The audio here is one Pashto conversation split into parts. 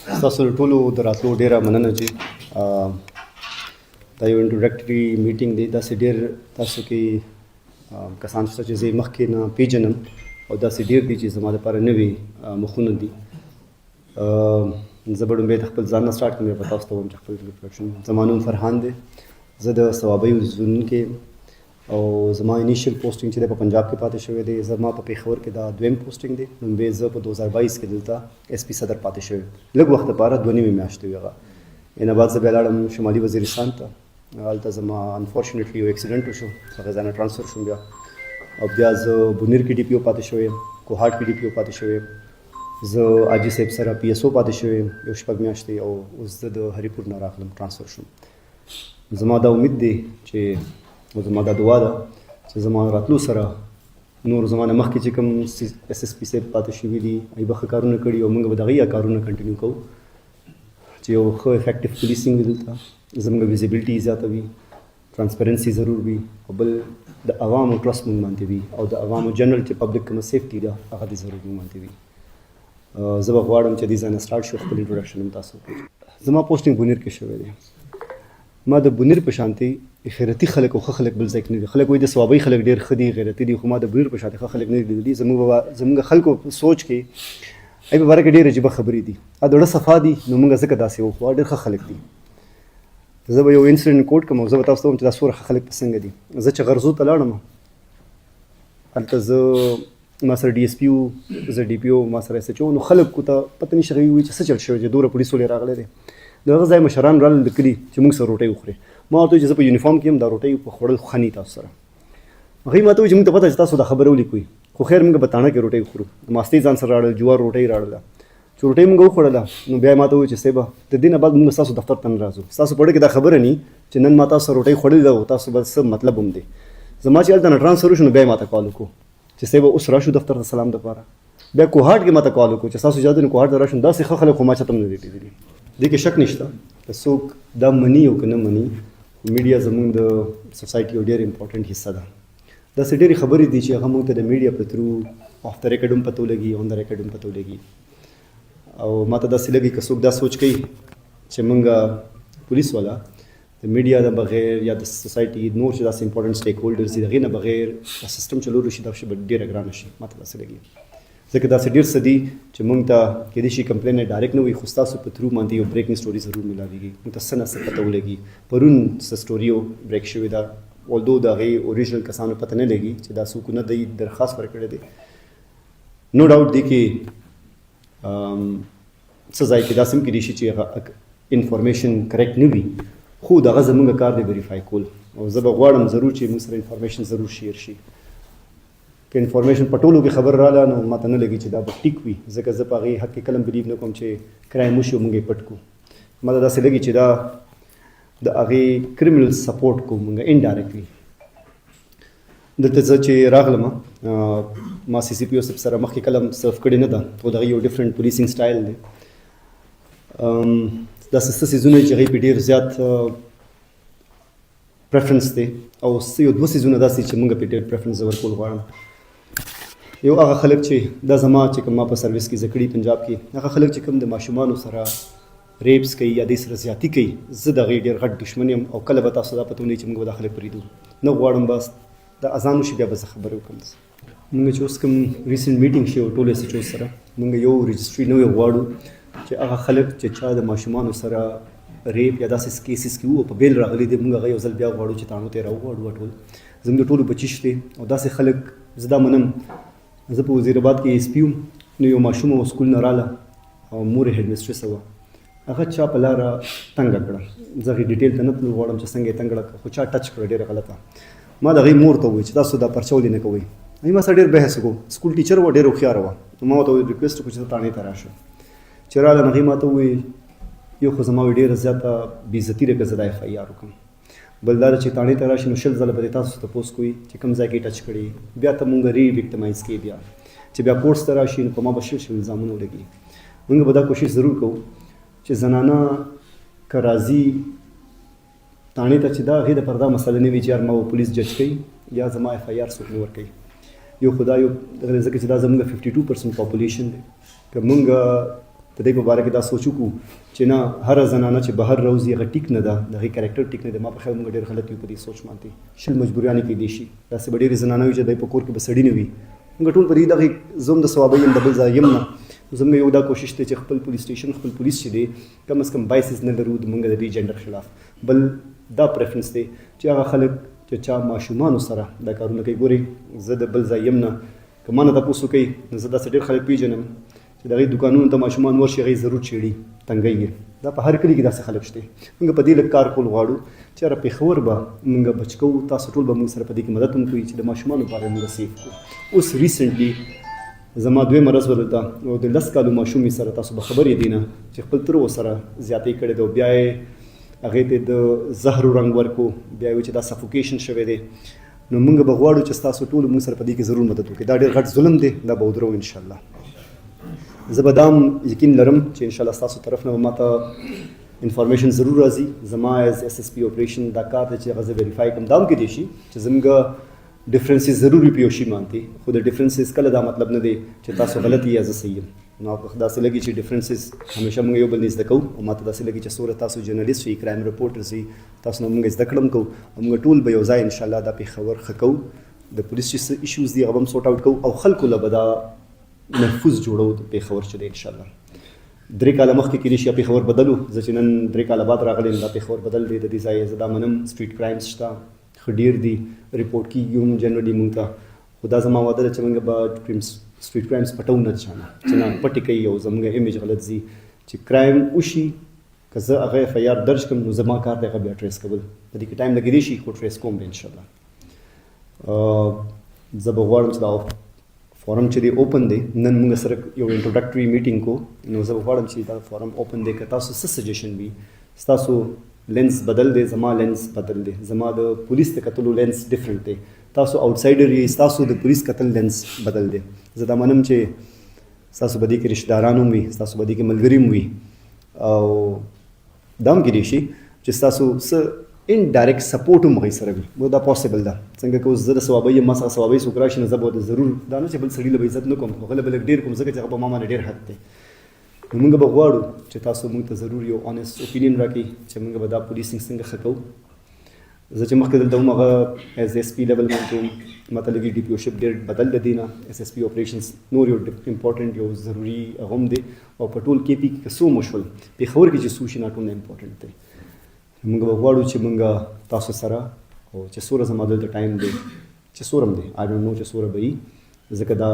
تاسو ټولو د راتلو ډیره مننه چې دا یو انټروډکټري میټینګ دی. داسې ډېر تاسو کې کسان شته چې زه مخکې نه پیژنم او داسې ډېر دي چې زما لپاره نوي مخونه دي. زه به لومبی د خپل ځان نه سټارټ کړم، بیا به تاسو ته ووایم چې خپل انټروډکشن. زما نوم فرحان دی، زه د ثوابۍ اوسېدونکی او زما انیشیل پوسټینګ چې دی په پنجاب کې پاتې شوی دی. زما په پېښور کې دا دویم پوسټینګ دی. لومبی زه په 2022 کې دلته ایس پي صدر پاتې شوی، لږ وخت لپاره 2 نیمې میاشتې وي. هغه نه بعد زه بیا لاړم شمالي وزیرستان ته. هلته زما انفارچونیټلی یو اکسیډنټ وشو، هغه ځای نه ټرانسفر شوم بیا، او بیا زه بونیر کې ډي پي او پاتې شوی یم، کوهاټ کې ډي پي او پاتې شوی یم. زه حاجي صاحب سره پي ایس او پاتې شوی یم یو 6 میاشتې، او اوس زه د هریپور نه راغلم، ټرانسفر شوم. زما دا امید دی چې زما دا دعا ده چې زما راتلو سره نور زما نه مخکې چې کوم اس اس پي صاحب پاتې شوي دي هغوی به ښه کارونه کړي او موږ به د هغوی کارونه کنټینیو کوو چې یو ښه افیکټیو پولیسینګ وي دلته، زموږ ویزیبلټي زیاته وي، ټرانسپرنسي ضرور وي، او بل د عوامو ټرسټ موږ باندې وي، او د عوامو جنرل چې پبلک کومه سیفټي ده هغه دې ضرور موږ باندې وي. زه به غواړم چې دې ځای نه سټارټ شو، خپل انټروډکشن هم تاسو وکړئ. زما پوسټینګ بونیر کې شوی دی. ما د بونیر په شانتي غیرتي خلک او ښه خلک بل ځای کې نه دي. خلک وایي د ثوابۍ خلک ډېر ښه دي، غیرتي دي، خو ما د بونیر په شانتي ښه خلک نه دي لیدلي. زموږ خلکو په سوچ کې هغوی په باره کې ډېرې عجیبه خبرې دي. د زړه صفا دي، نو موږ ځکه داسې وخو ډېر ښه خلک دي. زه به یو انسیډنټ کوټ کوم او زه به تاسو ته ووایم چې دا څومره ښه خلک په څنګه دي. زه چې غرزو ته لاړم، هلته زه ما سره ډي ایس پي و، زه ډي پي او، ما سره ایس ایچ او، نو خلکو ته پته نشي هغوی وایي چې څه چل شوی چې دومره پولیس ولې راغلی دی. د هغه ځای مشران راغلل د کلي چې موږ سره روټۍ وخورې. ما ورته وویل چې زه په یونیفارم کې یم، دا روټۍ په خوړل ښه نه تاسو سره. هغوی ما ته وایي چې موږ ته پته چې تاسو دا خبره ولیکئ، خو خیر موږ په تاڼه کې روټۍ وخورو. ماستې ځان سره راړل، جوار روټۍ راړله. چې روټۍ موږ وخوړله نو بیا یې ما ته وویل چې صاحبه د دې نه بعد موږ ستاسو دفتر ته نه راځو، ستاسو په اړه کې دا خبره نه چې نن ما تاسو روټۍ خوړلې ده او تاسو به څه مطلب هم دی. زما چې هلته نه ټرانسفر وشو نو بیا یې ما ته کال وکړو چې صاحبه اوس راشو دفتر ته سلام دپاره. بیا کوهاټ کې ما ته کال وکړو چې ستاسو اجازه ده نو کوهاټ ته راشم. داسې ښه خلک خو ما چاته هم نه دي لیدلي. دې کې شک نشته که څوک دا مني او که نه مني، میډیا زموږ د سوسایټي یو ډېر امپورټنټ حصه ده. داسې ډېرې خبرې دي چې هغه موږ ته د میډیا په تھرو آف د ریکارډ هم پته ولګي، آن د ریکارډ هم پته ولګي. او ما ته داسې لګي که څوک دا سوچ کوي چې موږ پولیس والا د میډیا نه بغیر یا د سوسایټي نور چې داسې امپورټنټ سټیک هولډرز دي د هغې نه بغیر دا سیسټم چلولو شي، دا شي به ډېره ګرانه شي. ما ته داسې لګي ځکه داسې ډېر څه دي چې موږ ته کېدای شي کمپلین ډایرکټ نه وي، خو ستاسو په تھرو باندې یو بریکنګ سټوري ضرور میلاویږي. موږ ته څه نه څه پته ولګي. پرون څه سټوري بریک شوې ده، اولدو د هغې اوریجنل کسانو پته نه لګي چې دا څوک نه دی درخواست ورکړی دی. نو ډاوټ دی کې څه ځای کې داسې هم کېدای شي چې هغه انفارمیشن کریکټ نه وي، خو دغه زموږ کار دی ویریفای کول. او زه به غواړم ضرور چې موږ سره انفارمیشن ضرور شیر شي. که انفارمیشن په ټولو کې خبر راله نو ما ته نه لګي چې دا به ټیک وي، ځکه زه په هغې حق کې کله هم بلیو نه کوم چې کرایم وشي او موږ یې پټ کړو. ما ته داسې لګي چې دا د هغې کرمنل سپورټ کوو موږ انډایرکټلي. دلته زه چې راغلم ما سی سی پي او صاحب سره مخکې کله هم سرف کړې نه ده، خو د هغې یو ډفرنټ پولیسینګ سټایل دی. داسې څه څیزونه چې هغوی پې ډېر زیات پریفرنس دی، او یو 2 څیزونه داسې چې موږ پې ډېر پریفرنس زه ورکول غواړم. یو هغه خلک چې دا زما چې کوم ما په سروس کې زه کړي پنجاب کې، هغه خلک چې کوم د ماشومانو سره ریپس کوي یا دې سره زیاتي کوي، زه د هغې ډېر غټ دښمن یم. او کله به تاسو دا پته ولګي چې موږ به دا خلک پرېږدو نه غواړم. بس د اذان وشي بیا به زه خبرې وکړم. موږ چې اوس کوم ریسنټ میټینګ شوی ټولو ایس ایچ او سره، موږ یو رجسټري نوی غواړو چې هغه خلک چې چا د ماشومانو سره ریپ یا داسې کیسز کې وو په بیل راغلي دي، موږ هغه یو ځل بیا غواړو چې تاڼو ته یې راوغواړو. ټول زموږ د ټولو بچي شته او داسې خلک زه دا منم. زه په وزیر آباد کې ایس پي وم، نو یو ماشوم و سکول نه راله او مور یې هیډ مسټرس وه، هغه چا په لاره تنګه کړه. زه هغې ډیټیل ته نه تلل غواړم چې څنګه یې تنګ کړه، خو چا ټچ کړه ډېره غلطه. ما د هغې مور ته ووایي چې تاسو دا پرچه ولې نه کوئ. هغې ما سره ډېر بحث وکړو. سکول ټیچر وه، ډېره هوښیاره وه. نو ما ورته ریکویسټ وکړو چې ته تاڼې ته راشه. چې رالم هغې ما ته ووایي یو خو زما ډېره زیاته بېعزتي ده که زه دا ایف آی آر وکړم، بل دا چې تاڼې ته راشي نو 20 ځله به دې تاسو تپوس کوي چې کوم ځای کې ټچ کړي، بیا ته مونږ ری وکټمایز کوي. بیا چې بیا کورس ته راشي نو په ما به شل الزامونه ولګي. مونږ به دا کوشش ضرور کوو چې زنانه که راځي تاڼې ته چې دا هغې دپاره دا مسله نه وي چې یار ما به پولیس جج کوي یا زما ایف آی آر څوک نه ورکوي. یو خو دا یو ځکه چې دا زموږ 52% پاپولیشن دی. که مونږ د دې په باره کې دا سوچ وکړو چې نه هر زنانه چې بهر راوځي هغه ټیک نه ده، د هغې کریکټر ټیک نه دی. ما په خیال موږ ډېر غلط یو په دې سوچ باندې. شل مجبوریانې کیدای شي، داسې به ډېرې زنانه وي چې دی په کور کې به سړي نه وي. موږ ټول په دې دغې زه هم د صوابۍ یم د بل ځای یم نه، زموږ یو دا کوشش دی چې خپل پولیس سټیشن خپل پولیس چې دی کم از کم بایسز نه لرو د موږ د دې جنډر خلاف. بل دا پریفرنس دی چې هغه خلک چې چا ماشومانو سره دا کارونه کوي. ګورئ زه د بل ځای یم نه، که ما نه تپوس وکوي نو زه داسې ډېر خلک پیژنم چې د هغې دوکانونو ته ماشومان ورشي هغې ضرور چیړي تنګی یې. دا په هر کلي کې داسې خلک شته. موږ په دې لږ کار کول غواړو چې یاره پېښور به موږ بچ کوو، تاسو ټول به موږ سره په دې کې مدد هم کوي چې د ماشومانو لپاره موږ سیف کړو. اوس ریسنټلی زما دویمه ورځ وه دلته او د 10 کالو ماشوم مې سره تاسو به خبر یې دی نه چې خپل تره ورسره زیاتې کړې ده او بیا یې هغې ته د زهرو رنګ ورکو، بیا یې چې دا سفوکیشن شوی دی. نو موږ به غواړو چې ستاسو ټولو موږ سره په دې کې ضرور مدد وکړي. دا ډېر غټ ظلم دی، دا به ودرو انشاءالله. زه به دا هم یقین لرم چې انشاءالله ستاسو طرف نه به ما ته انفارمیشن ضرور راځي. زما ایز SSP اپریشن دا کار دی چې هغه زه ویریفای کړم. دا هم کیدای شي چې زموږ ډفرنسز ضرور وي په یو شي باندې، خو د ډفرنسز کله دا مطلب نه دی چې تاسو غلط یې یا زه صحیح یم. نو داسې لګي چې ډفرنسز همیشه موږ یو بل نه زده کوو او ما ته داسې لګي چې څومره تاسو جرنالیست وي، کرایم رپورټرز وي، تاسو نه موږ زده کړم کوو او موږ ټول به یو ځای انشاءالله دا پېښور ښه کوو. د پولیس چې ایشوز دي هغه هم سورټ آوټ کوو او خلکو له به دا محفوظ جوړو د پېښور چې دی انشاءالله. 3 کاله مخکې کېدای شي پېښور بدل و، زه چې نن 3 کاله بعد راغلی یم دا پېښور بدل دی. د دې ځای زه دا منم سټریټ کرایمز شته، ښه ډېر دي، رپورټ کېږي هم جنرالي مونږ ته. خو دا زما واده ده چې موږ به سټریټ کرایمز پټو نه چانه چې نه پټې کوي او زموږ ایمیج غلط ځي. چې کرایم وشي که زه هغه FIR درج کړم نو زما کار دی هغه بیا ټریس کول. په دې کې ټایم لګېدای شي خو ټریس کوم به انشاءالله. زه به غواړم چې دا فورم چې دی اوپن دی. نن موږ سره یو انټروډکټري میټینګ کو، نو زه به غواړم چې دا فورم اوپن دی. که تاسو څه سجیشن وي، ستاسو لینس بدل دی، زما لینس بدل دی، زما د پولیس ته کتلو لینس ډفرنٹ دی، تاسو آوټسایډر یې ستاسو د پولیس کتل لینس بدل دی. زه دا منم چې ستاسو به دې کې رشته داران هم وي، ستاسو به دې کې ملګري هم وي او دا هم کېدای شي چې ستاسو څه انډایرکټ سپورټ هم هغوی سره وي. نو دا پاسبل ده. څنګه که اوس زه د صوابۍ یم، ما څخه صوابۍ څوک راشي نو زه به ضرور دا نه چې بل سړي له به عزت نه کوم، خو هغه له به لږ ډېر کوم ځکه چې هغه په ما باندې ډېر حق دی. نو موږ به غواړو چې تاسو موږ ته ضرور یو آنست اوپینین راکړئ چې موږ به دا پولیسینګ څنګه ښه کوو. زه چې مخکې دلته وم هغه ایز SP لیول باندې وم، ما ته لږ DPO شپ ډېر بدل دی نه. SSP اپریشنز نور یو امپورټنټ یو ضروري هغه هم دی او په ټول KP کې څو مو شول، پېښور کې چې څه وشي نه ټول امپورټنټ دی. موږ به غواړو چې موږ تاسو سره او چې څومره زما دلته ټایم دی چې څومره هم دی آی ډونټ نو چې څومره به وي، ځکه دا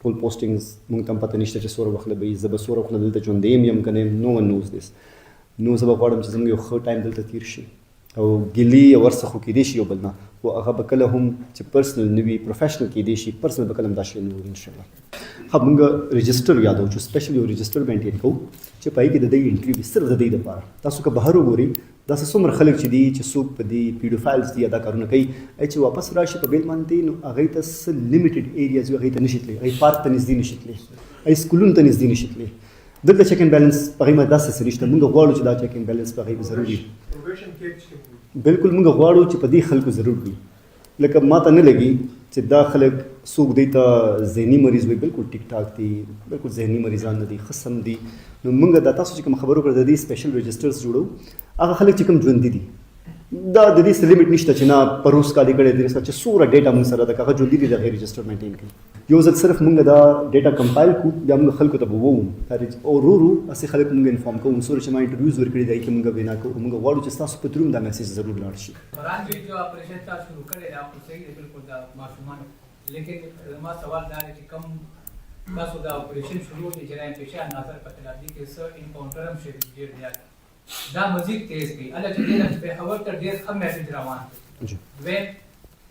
ټول پوسټینګز موږ ته هم پته نشته چې څومره وخت به وي. زه به څومره وخت دلته ژوندی یم که نه یم، نو ون نوز دس. نو زه به غواړم چې زموږ یو ښه ټایم دلته تېر شي او ګیلې ورڅخه خو کېدای شي یو بل نه، خو هغه به کله هم چې پرسنل نه وي، پروفیشنل کېدای شي، پرسنل به کله هم دا شی نه وي انشاءالله. ښه موږ رجسټر یادوو چې سپیشل یو رجسټر مینټین کوو چې په هغې کې د دې انټري وي، صرف د دې دپاره. تاسو که بهر وګورئ داسې څومره خلک چې دي چې څوک په دې پیډوفایلز دي یا دا کارونه کوي، چې واپس راشي په بیل باندې نو هغوی ته څه لیمیټډ ایریاز وي، هغوی ته نشي تللی، هغوی پارک ته نږدې نشي تللی، هغوی سکولونو ته نږدې نشي تللی. دلته چیک اینډ بیلنس په هغوی باندې داسې څه نشته. موږ غواړو چې دا چیک اینډ بیلنس په هغوی ضروري بالکل موږ غواړو چې په دې خلکو ضرور وي. لکه ما ته نه لګي چې دا خلک څوک دی ته ذهني مریض وي، بالکل ټیک ټاک دي، بالکل ذهني مریضان نه دي، قسم دي. نو موږ دا تاسو چې کوم خبرو کړه د دې سپیشل رجسټرز جوړو، هغه خلک چې کوم ژوندي دي دا د دې څه لیمیټ نشته چې نه پروس کالي کړی دی چې څومره ډیټا موږ سره ده، هغه ژوندي دي د هغې رجسټر مینټین کوي. یو ځل صرف موږ دا ډیټا کمپایل کړو، بیا موږ خلکو ته به ووایو او ورو هسې خلک موږ انفارم کوو. څومره چې ما انټرویوز ورکړي دی کې موږ وینا کوو. موږ غواړو چې ستاسو په تھرو هم دا میسیج ضرور لاړ شي. لیکن زما سوال دا دی چې کوم تاسو دا اپریشن شروع دی جرایم پیشه ناظر په تل ابدي کې څه انکاونټر هم شوي ډېر زیات، دا مزید تیز کړي. هله چې دې نه پېښور ته ډېر ښه میسیج روان دی. دویم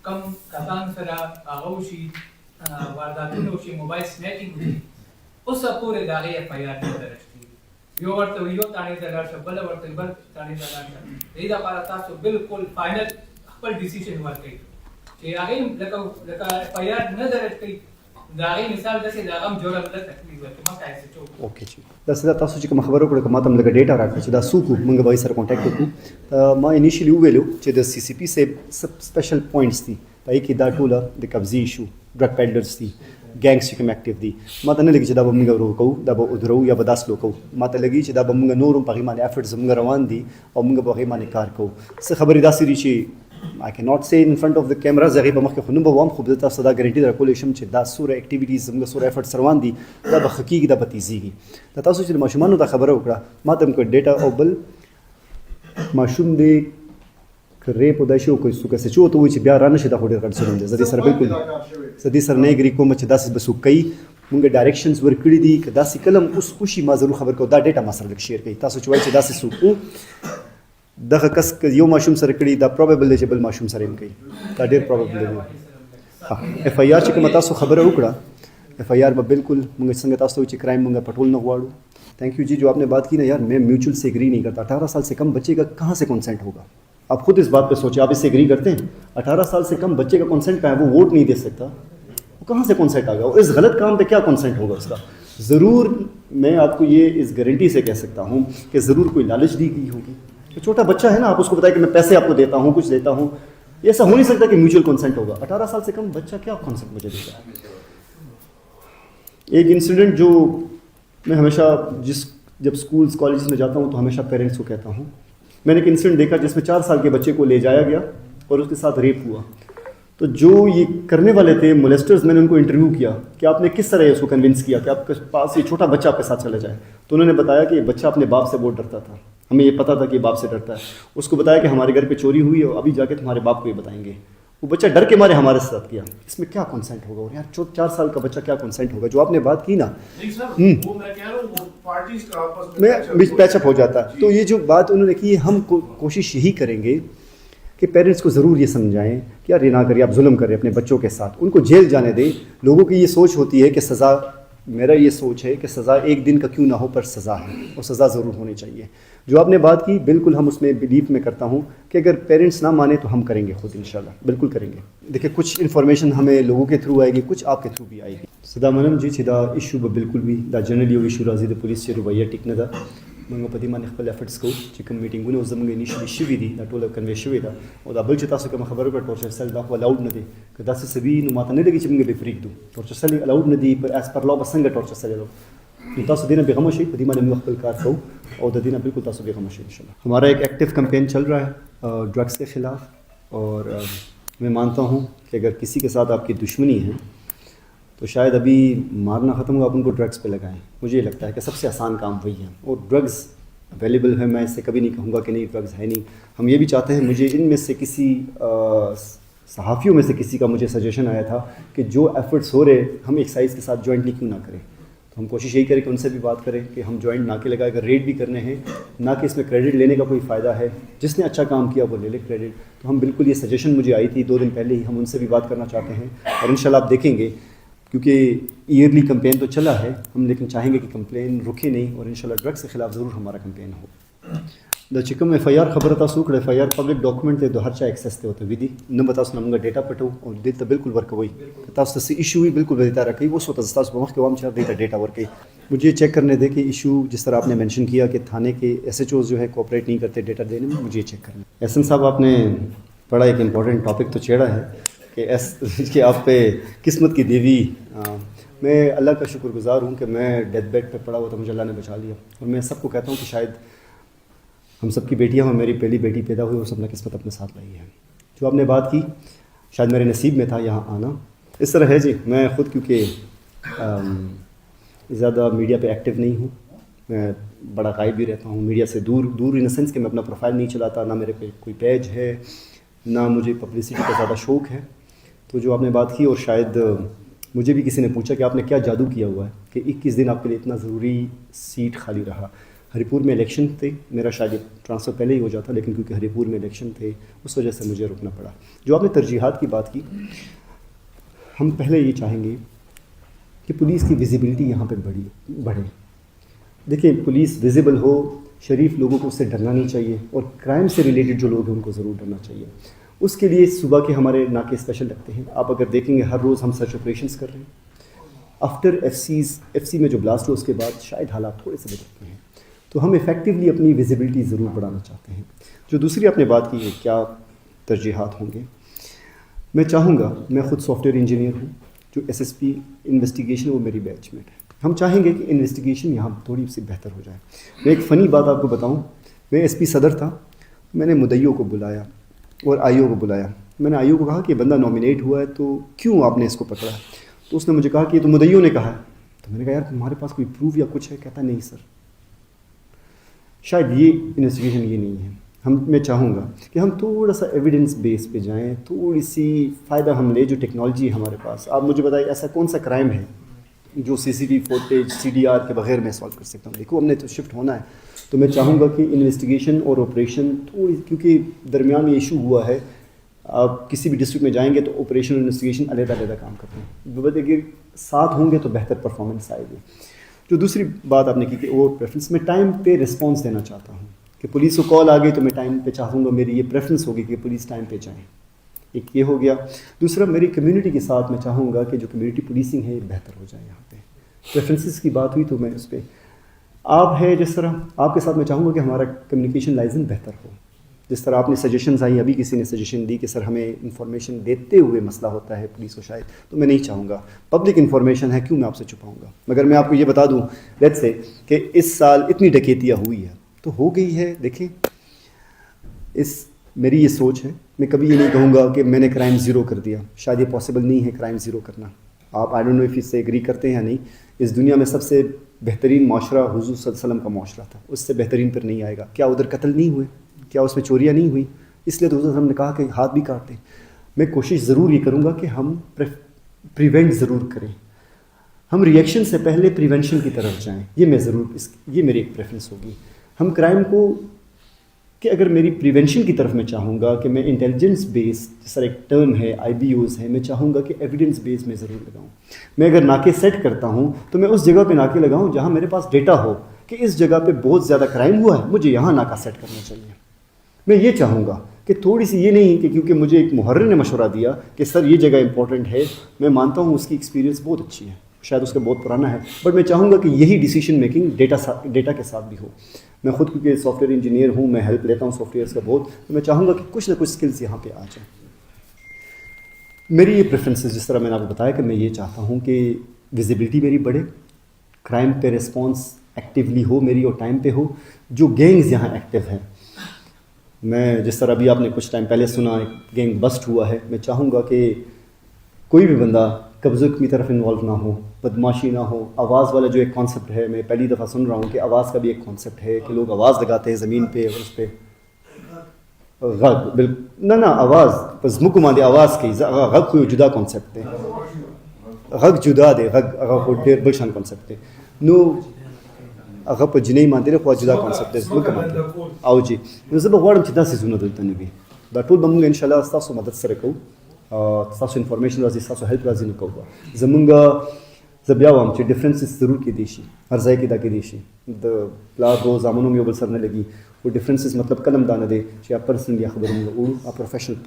کم کسان سره هغه وشي وارداتونه وشي، موبایل سنیچینګ وشي، اوسه پورې د هغې FIR نه درج کېږي. یو ورته یو تاڼې ته لاړ شه، بله ورته بل تاڼې ته لاړ شه. د دې دپاره تاسو بالکل فاینل خپل ډیسیژن ورکوئ چې هغې لکه FIR نه درج کوي، د هغې مثال داسې د هغه هم جوړه بله تکلیف ورکړي. ما تاسې څه وکړو؟ اوکې چې داسې دا تاسو چې کومه خبره وکړه که ما ته هم لږه ډیټا راکړه چې دا څوک وو، موږ به هغوی سره کانټیکټ وکړو. ما انیشلي وویلو چې د CCP صاحب سپیشل پوینټس دي، په هغې کې دا ټوله د قبضې ایشو، ډرګ پیډلرز دي، گینگس چې کوم اکټیو دي ماته نه لګي چې دا به موږ وروکو دا به ودرو یا به داسې وکړو ماته لګي چې دا به موږ نور هم په هغې باندې افرټ زموږ روان دي او موږ به هغې باندې کار کوو څه خبرې داسې دي چې I cannot say in front of the cameras هغې په مخکې خو نه به وایم خو زه تاسو ته دا ګارنټي درکولی شم چې دا څومره اکټیویټیز زموږ څومره افرټس روان دي دا به ښه کېږي دا به تیزېږي دا تاسو چې د ماشومانو ته خبره وکړه ما ته هم کړه ډیټا او بل ماشوم دی که ریپ ودا شي او که څوک څه چې ورته وایي چې بیا را نه شي دا خو ډېر غټ ظلم دی زه دې سره بالکل زه دې سره نه اګري کوم چې داسې به څوک کوي مونږ ډایرکشنز ورکړي دي که داسې کله هم اوس وشي ما ضرور خبر کوم دا ډیټا ما سره لږ شیر کړئ تاسو چې وایي چې داسې څوک وو دغه کس یو ماشوم سره کړي دا پروبیبل دی چې بل ماشوم سره هم کوي دا ډېر پروبیبل دی ها اف آی آر چې کومه تاسو خبره وکړه اف آئی آر میں بالکل مجھے سنگت آستے ہوئی کرائم منگا پٹول نہ ہوا تھینک یو جی جو آپ نے بات کی نا یار میں میوچل سے ایگری نہیں کرتا 18 سال سے کم بچے کا کہاں سے کنسنٹ ہوگا آپ خود اس بات پہ سوچیں آپ اس سے ایگری کرتے ہیں 18 سال سے کم بچے کا کنسنٹ کہاں ہے وہ ووٹ نہیں دے سکتا وہ کہاں سے کنسنٹ آ گیا اور اس غلط کام پہ کیا کنسنٹ ہوگا اس کا ضرور میں آپ کو یہ اس گارنٹی سے کہہ سکتا ہوں کہ ضرور کوئی لالچ دی گئی ہوگی چھوٹا بچہ ہے نا آپ اس کو بتائیں کہ میں پیسے آپ کو دیتا ہوں کچھ دیتا ہوں ایسا ہو نہیں سکتا کہ میوچل کنسنٹ ہوگا 18 سال سے کم بچہ کیا کنسنٹ مجھے دے گا ایک انسیڈنٹ جو میں ہمیشہ جب اسکولس کالجز میں جاتا ہوں تو ہمیشہ پیرنٹس کو کہتا ہوں میں نے ایک انسیڈنٹ دیکھا جس میں 4 سال کے بچے کو لے جایا گیا اور اس کے ساتھ ریپ ہوا تو جو یہ کرنے والے تھے مولیسٹرز میں نے ان کو انٹرویو کیا کہ آپ نے کس طرح اس کو کنونس کیا کہ آپ کے پاس یہ چھوٹا بچہ آپ کے ساتھ چلا جائے تو انہوں نے بتایا کہ یہ بچہ اپنے باپ سے بہت ڈرتا تھا ہمیں یہ پتہ تھا کہ باپ سے ڈرتا ہے اس کو بتایا کہ ہمارے گھر پہ چوری ہوئی اور ابھی جا کے تمہارے باپ کو یہ بتائیں گے وہ بچہ ڈر کے مارے ہمارے ساتھ کیا اس میں کیا کنسنٹ ہوگا اور یار 4 سال کا بچہ کیا کنسنٹ ہوگا جو آپ نے بات کی نا میں پیچ اپ ہو جاتا ہے تو یہ جو بات انہوں نے کی ہم کوشش یہی کریں گے کہ پیرنٹس کو ضرور یہ سمجھائیں کہ یار یہ نہ کریے آپ ظلم کریں اپنے بچوں کے ساتھ ان کو جیل جانے دیں لوگوں کی یہ سوچ ہوتی ہے کہ سزا میرا یہ سوچ ہے کہ سزا ایک دن کا کیوں نہ ہو پر سزا ہے اور سزا ضرور ہونی چاہیے جو آپ نے بات کی بالکل ہم اس میں بلیو میں کرتا ہوں کہ اگر پیرنٹس نہ مانیں تو ہم کریں گے خود انشاءاللہ بالکل کریں گے دیکھیں کچھ انفارمیشن ہمیں لوگوں کے تھرو آئے گی کچھ آپ کے تھرو بھی آئے گی صدا منم جی چې دا ایشو به بالکل وي دا جنرالي یو ایشو راځي د پولیس چې رویه ټیک نه ده موږ په دې باندې خپل افرټس کوو چې کوم میټینګونه زموږ انیشلی شوي دي دا ټوله کنوے شوي ده او دا بل چې تاسو کوم خبره وکړه ټورچر سیل دا خو الاؤډ نه دی که داسې څه وي نو ماته نه لګي چې موږ به پرېږدو ټورچر سیل الاؤډ نه دی پر ایز پر لا به څنګه ټورچر سیل الاؤډ نو تاسو دې نه بېغمه شئ په دې باندې موږ خپل کار کوو اور د دې نه بالکل تاسو بېغمه شئ انشاءاللہ ہمارا ایک ایکٹیو کمپین چل رہا ہے ڈرگس کے خلاف اور میں مانتا ہوں کہ اگر کسی کے ساتھ آپ کی دشمنی ہے تو شاید ابھی مارنا ختم ہوا آپ ان کو ڈرگس پہ لگائیں مجھے یہ لگتا ہے کہ سب سے آسان کام وہی ہے اور ڈرگز اویلیبل ہے میں اس سے کبھی نہیں کہوں گا کہ نہیں ڈرگز ہے نہیں ہم یہ بھی چاہتے ہیں مجھے ان میں سے کسی صحافیوں میں سے کسی کا مجھے سجیشن آیا تھا کہ جو ایفرٹس ہو رہے ہم ایکسائز کے ساتھ جوائنٹلی کیوں نہ کریں تو ہم کوشش یہی کریں کہ ان سے بھی بات کریں کہ ہم جوائنٹ نہ کے لگائے اگر ریٹ بھی کرنے ہیں نہ کہ اس میں کریڈٹ لینے کا کوئی فائدہ ہے جس نے اچھا کام کیا وہ لے لے کریڈٹ تو ہم بالکل یہ سجیشن مجھے آئی تھی 2 دن پہلے ہی ہم ان سے بھی بات کرنا چاہتے ہیں اور انشاءاللہ آپ دیکھیں گے کیونکہ ایئرلی کمپین تو چلا ہے ہم لیکن چاہیں گے کہ کمپلین رکے نہیں اور انشاءاللہ ڈرگس کے خلاف ضرور ہمارا کمپین ہو دا چې کوم اف آئی آر خبره تاسو وکړه اف آئی آر پبلک ډاکومنټ دی د هر چا ایکسس ته ورته وي دي نه به تاسو نه موږ ډیټا پټو او دې ته بالکل ورکوئ که تاسو ته څه ایشو وي بالکل به دې ته راکوي اوس ورته تاسو په مخکې وایم چې دې ته ډیټا ورکوي مجھے چیک کرنے دے کہ ایشو جس طرح آپ نے مینشن کیا کہ تھانے کے ایس ایچ اوز جو ہے کوآپریٹ نہیں کرتے ڈیٹا دینے میں مجھے یہ چیک کرنا ایس ایم صاحب آپ نے بڑا ایک امپورٹنٹ ٹاپک تو چھیڑا ہے کہ آپ پہ قسمت کی دیوی میں اللہ کا شکر گزار ہوں کہ میں ڈیتھ بیڈ پہ پڑا ہوا تھا مجھے اللہ نے بچا لیا اور میں سب کو کہتا ہوں کہ شاید ہم سب کی بیٹیاں اور میری پہلی بیٹی پیدا ہوئی اور سب نے قسمت اپنے ساتھ لائی ہے جو آپ نے بات کی شاید میرے نصیب میں تھا یہاں آنا اس طرح ہے جی میں خود کیونکہ زیادہ میڈیا پہ ایکٹیو نہیں ہوں میں بڑا غائب بھی رہتا ہوں میڈیا سے دور ان دا سینس کہ میں اپنا پروفائل نہیں چلاتا نہ میرے پہ کوئی پیج ہے نہ مجھے پبلسٹی کا زیادہ شوق ہے تو جو آپ نے بات کی اور شاید مجھے بھی کسی نے پوچھا کہ آپ نے کیا جادو کیا ہوا ہے کہ 21 دن آپ کے لیے اتنا ضروری سیٹ خالی رہا ہری پور میں الیکشن تھے میرا شاید ٹرانسفر پہلے ہی ہو جاتا لیکن کیونکہ ہری پور میں الیکشن تھے اس وجہ سے مجھے رکنا پڑا جو آپ نے ترجیحات کی بات کی ہم پہلے یہ چاہیں گے کہ پولیس کی ویزیبلٹی یہاں پہ بڑھے دیکھیں پولیس ویزیبل ہو شریف لوگوں کو اس سے ڈرنا نہیں چاہیے اور کرائم سے ریلیٹڈ جو لوگ ہیں ان کو ضرور ڈرنا چاہیے اس کے لیے صبح کے ہمارے ناکے اسپیشل رکھتے ہیں آپ اگر دیکھیں گے ہر روز ہم سرچ آپریشنس کر رہے ہیں آفٹر ایف سی میں جو بلاسٹ ہو اس کے بعد شاید حالات تھوڑے سے بدلتے ہیں تو ہم ایفیکٹولی اپنی ویزیبلٹی ضرور بڑھانا چاہتے ہیں جو دوسری آپ نے بات کی ہے کیا ترجیحات ہوں گے میں چاہوں گا میں خود سافٹ ویئر انجینئر ہوں جو SSP انویسٹیگیشن وہ میری بیچ میٹ ہے. ہم چاہیں گے کہ انویسٹیگیشن یہاں تھوڑی سی بہتر ہو جائے. میں ایک فنی بات آپ کو بتاؤں, میں SP صدر تھا, میں نے مدعیوں کو بلایا اور IO کو بلایا. میں نے IO کو کہا کہ یہ بندہ نامینیٹ ہوا ہے تو کیوں آپ نے اس کو پکڑا ہے؟ تو اس نے مجھے کہا کہ یہ تو مدعیوں نے کہا ہے. تو میں نے کہا یار تمہارے پاس کوئی پروف یا کچھ ہے؟ کہتا نہیں سر, شاید یہ انویسٹیگیشن یہ نہیں ہے. میں چاہوں گا کہ ہم تھوڑا سا ایویڈنس بیس پہ جائیں, تھوڑی سی فائدہ ہم لیں جو ٹیکنالوجی ہے ہمارے پاس. آپ مجھے بتائیں ایسا کون سا کرائم ہے جو CCTV فوٹیج CDR کے بغیر میں سالو کر سکتا ہوں؟ دیکھو ہم نے تو شفٹ ہونا ہے, تو میں چاہوں گا کہ انویسٹیگیشن اور آپریشن تھوڑی, کیونکہ درمیان میں ایشو ہوا ہے, آپ کسی بھی ڈسٹرکٹ میں جائیں گے تو آپریشن اور انویسٹیگیشن علیحدہ کام کرتے ہیں. بات اگر ساتھ ہوں گے تو بہتر پرفارمنس آئے گی. جو دوسری بات آپ نے کی کہ وہ پریفرنس, میں ٹائم پہ رسپانس دینا چاہتا ہوں کہ پولیس کو کال آ گئی تو میں ٹائم پہ چاہوں گا, میری یہ پریفرنس ہوگی کہ پولیس ٹائم پہ جائیں. ایک یہ ہو گیا. دوسرا میری کمیونٹی کے ساتھ میں چاہوں گا کہ جو کمیونٹی پولیسنگ ہے بہتر ہو جائے. یہاں پہ پریفرنسز کی بات ہوئی تو میں اس پہ آپ ہے جس طرح آپ کے ساتھ میں چاہوں گا کہ ہمارا کمیونیکیشن لائزن بہتر ہو. جس طرح آپ نے سجیشنز آئی, ابھی کسی نے سجیشن دی کہ سر ہمیں انفارمیشن دیتے ہوئے مسئلہ ہوتا ہے پولیس کو شاید, تو میں نہیں چاہوں گا. پبلک انفارمیشن ہے, کیوں میں آپ سے چھپاؤں گا؟ مگر میں آپ کو یہ بتا دوں لیٹس سے کہ اس سال اتنی ڈکیتیاں ہوئی ہے تو ہو گئی ہے. دیکھیں میری یہ سوچ ہے, میں کبھی یہ نہیں کہوں گا کہ میں نے کرائم زیرو کر دیا. شاید یہ پاسبل نہیں ہے کرائم زیرو کرنا. آپ آئی ڈونٹ نو اف اس سے ایگری کرتے ہیں یا نہیں. اس دنیا میں سب سے بہترین معاشرہ حضور صلی اللہ علیہ وسلم کا معاشرہ تھا, اس سے بہترین پر نہیں آئے گا. کیا ادھر قتل نہیں ہوئے؟ کیا اس میں چوریاں نہیں ہوئی؟ اس لیے تو حضور صلی اللہ علیہ وسلم نے کہا کہ ہاتھ بھی کاٹتے. میں کوشش ضرور یہ کروں گا کہ ہم پریونٹ ضرور کریں, ہم ریئیکشن سے پہلے پریونشن کی طرف جائیں. یہ میں ضرور یہ میری ایک پریفرنس ہوگی. ہم کرائم کو کہ اگر میری پریونشن کی طرف میں چاہوں گا کہ میں انٹیلیجنس بیس, جس طرح ایک ٹرم ہے IBOs ہے, میں چاہوں گا کہ ایویڈنس بیس میں ضرور لگاؤں. میں اگر ناکے سیٹ کرتا ہوں تو میں اس جگہ پہ ناکے لگاؤں جہاں میرے پاس ڈیٹا ہو کہ اس جگہ پہ بہت زیادہ کرائم ہوا ہے, مجھے یہاں ناکا سیٹ کرنا چاہیے. میں یہ چاہوں گا کہ تھوڑی سی یہ نہیں کہ کیونکہ مجھے ایک محرر نے مشورہ دیا کہ سر یہ جگہ امپورٹنٹ ہے, میں مانتا ہوں اس کی ایکسپیرینس بہت اچھی ہے, شاید اس کا بہت پرانا ہے, بٹ میں چاہوں گا کہ یہی ڈیسیشن میکنگ ڈیٹا کے ساتھ بھی ہو. میں خود کیونکہ سافٹ ویئر انجینئر ہوں, میں ہیلپ لیتا ہوں سافٹ ویئرس کا بہت, تو میں چاہوں گا کہ کچھ نہ کچھ اسکلس یہاں پہ آ جائیں. میری یہ پریفرنسز جس طرح میں نے آپ کو بتایا کہ میں یہ چاہتا ہوں کہ ویزیبلٹی میری بڑھے, کرائم پہ ریسپانس ایکٹیولی ہو میری اور ٹائم پہ ہو. جو گینگز یہاں ایکٹیو ہیں, میں جس طرح ابھی آپ نے کچھ ٹائم پہلے سنا ایک گینگ بسٹ ہوا ہے, میں چاہوں گا کہ کوئی بھی بندہ قبضے کی طرف انوالو نہ ہو, بدماشی نہ ہو. آواز والا جو ایک کانسیپٹ ہے, میں پہلی دفعہ سن رہا ہوں کہ آواز کا بھی ایک کانسیپٹ ہے کہ لوگ آواز لگاتے ہیں زمین پہ اور اس پہ غگ, بالکل نہ آواز بس مکمہ دے آواز کی غگ کوئی جدا کانسیپٹ ہے, غگ جدا دے غگ کو ډیر بل شان کانسیپٹ ہے. نو هغه په جنۍ باندې له خو جدا کانسیپټ دی وکړم او جی نو زه به غواړم چې دا سيزونه دلته نه وي. دا ټول به موږ ان شاء الله تاسو مدد سره کوو, تاسو انفارمیشن راځي, تاسو هیلپ راځي نه کوو. زمونږ زه بیا وایم چې ډیفرنسز ضرور کېدی شي, هر ځای کې دا کېدی شي. د پلار دو زامنو یو بل سره نه لګي, وہ ډیفرنسز مطلب کلم دا نه دی چې یا پرسنل یا خبرونه وړو, پروفیشنل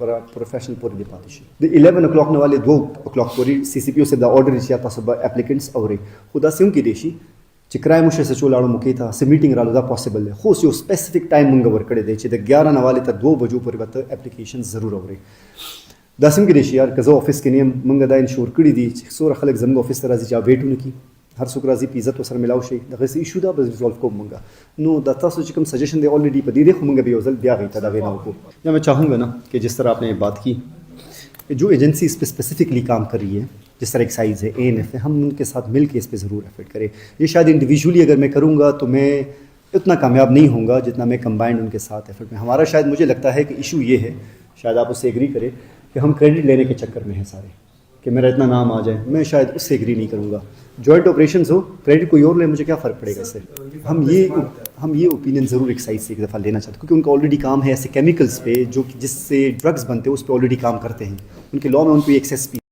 پورې دی پاتې شي. د 11 o'clock نه والے 2 o'clock پورې CCPO سے دا آرډر چې تاسو به اپلیکینټس اوري, خدا سیم کې دی شي چې کرای مشه سچو لاړو مکې ته سه میټینګ رالو دا پاسبل دی, خو یو سپیسیفک ټایم مونږ ورکړی دی چې د 11 نه والے تر 2 بجو پورې به اپلیکیشن ضرور اوري. دا سیم کې دی شي یار که زه افیس کې نیم مونږ دا انشور کړی دی چې څوره خلک زموږ افیس ته راځي چې ویټ ونه کړي, هر څوک راځي په عزت ورسره ملاو شي. دغه څه ایشو دا به ریزولو کوو مونږ. نو دا تاسو چې کوم سجیشن دی الریډي په دې دی, خو مونږ به یو ځل بیا غوښته دا وینا وکړو. یا میں چاہوں گا نا کہ جس طرح آپ نے بات کی جو ایجنسی اس پہ اسپیسیفکلی کام کر رہی ہے, جس طرح ایکسائز ہے, ANF ہے, ہم ان کے ساتھ مل کے اس پہ ضرور ایفرٹ کریں. یہ شاید انڈیویجولی اگر میں کروں گا تو میں اتنا کامیاب نہیں ہوں گا جتنا میں کمبائنڈ ان کے ساتھ ایفرٹ میں. ہمارا شاید مجھے لگتا ہے کہ ایشو یہ ہے, شاید آپ اس سے ایگری کریں, کہ ہم کریڈٹ لینے کے چکر میں ہیں سارے, کہ میرا اتنا نام آ جائے. میں شاید اس سے ایگری نہیں کروں گا. جوائنٹ آپریشنز ہو, کریڈٹ کوئی اور لے, مجھے کیا فرق پڑے گا اس سے. ہم یہ اوپینین ضرور ایکسائز سے ایک دفعہ لینا چاہتے ہیں, کیونکہ ان کا آلریڈی کام ہے ایسے کیمیکلس پہ جو جس سے ڈرگس بنتے ہیں اس پہ آلریڈی کام کرتے ہیں. ان کے لاء میں ان کو ایکسیس بھی